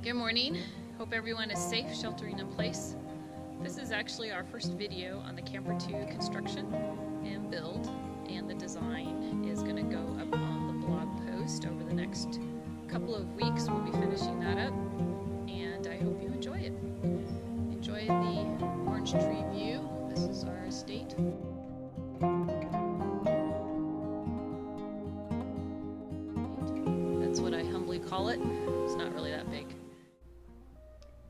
Good morning. Hope everyone is safe, sheltering in place. This is actually our first video on the Camper 2 construction and build, and the design is going to go up on the blog post over the next couple of weeks. We'll be finishing that up, and I hope you enjoy it. Enjoy the orange tree view. This is our estate. That's what I humbly call it. It's not really that big.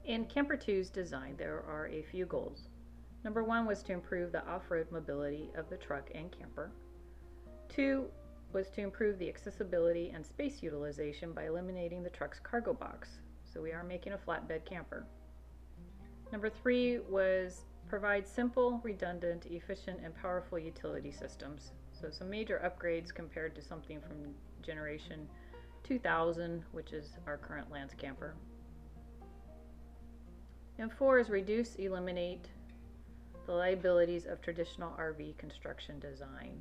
In Camper 2's design, there are a few goals. Number one was to improve the off-road mobility of the truck and camper. Two was to improve the accessibility and space utilization by eliminating the truck's cargo box. So we are making a flatbed camper. Number three was provide simple, redundant, efficient, and powerful utility systems. So some major upgrades compared to something from generation 2000, which is our current Lance camper. And four is reduce, eliminate the liabilities of traditional RV construction design.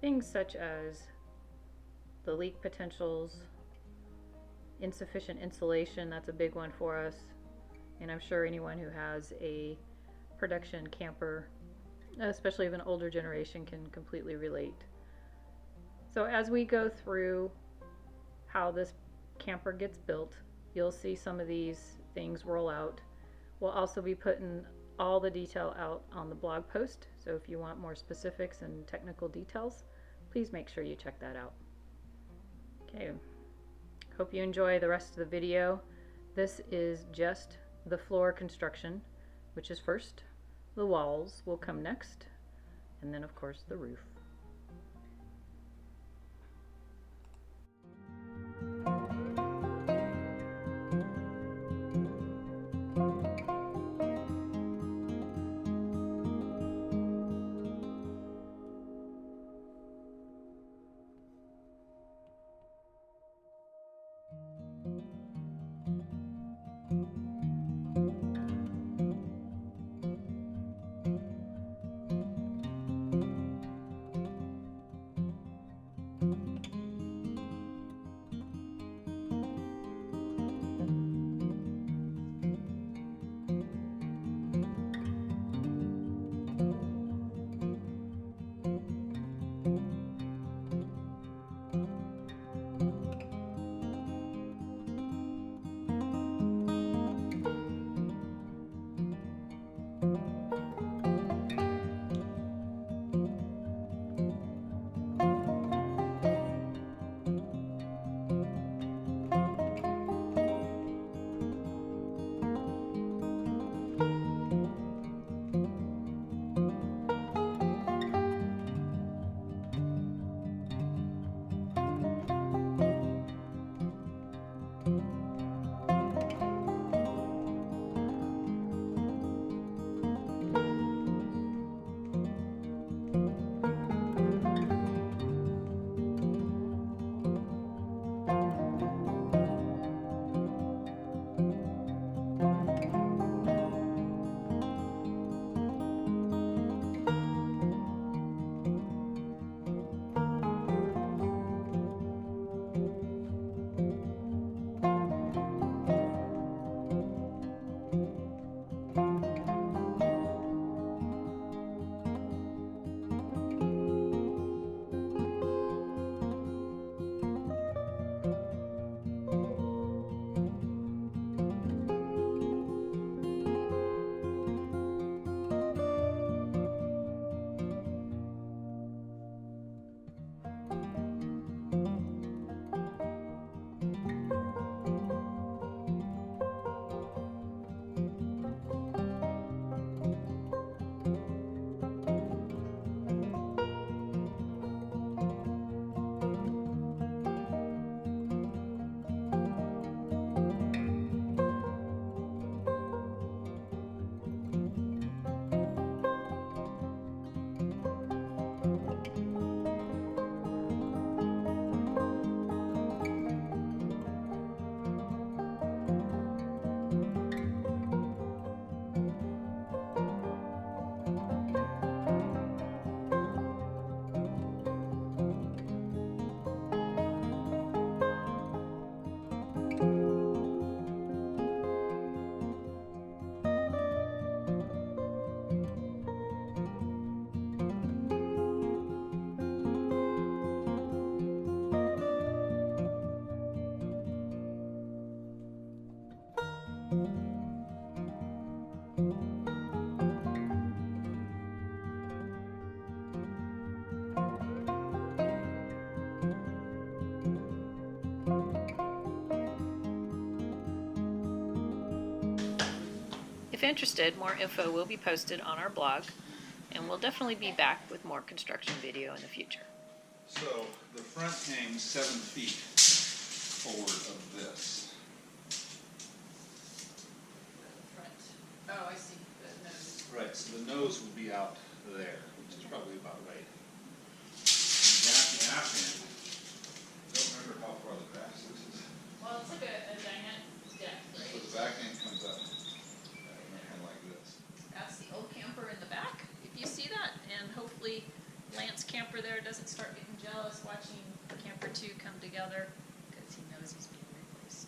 Things such as the leak potentials, insufficient insulation, that's a big one for us. And I'm sure anyone who has a production camper, especially of an older generation, can completely relate. So as we go through how this camper gets built, you'll see some of these things roll out. We'll also be putting all the detail out on the blog post, so if you want more specifics and technical details, please make sure you check that out. Okay, hope you enjoy the rest of the video. This is just the floor construction, which is first. The walls will come next, and then of course the roof. If interested, more info will be posted on our blog, and we'll definitely be back with more construction video in the future. So the front hangs 7 feet forward of this. Oh, I see. The nose. Right, so the nose will be out there, which is probably about right. The gap end, I don't remember how far the back is. Well, it's like a giant deck, So right? the back end comes up kind of like this. That's the old camper in the back, if you see that, and hopefully Lance camper there doesn't start getting jealous watching camper 2 come together, because he knows he's being replaced.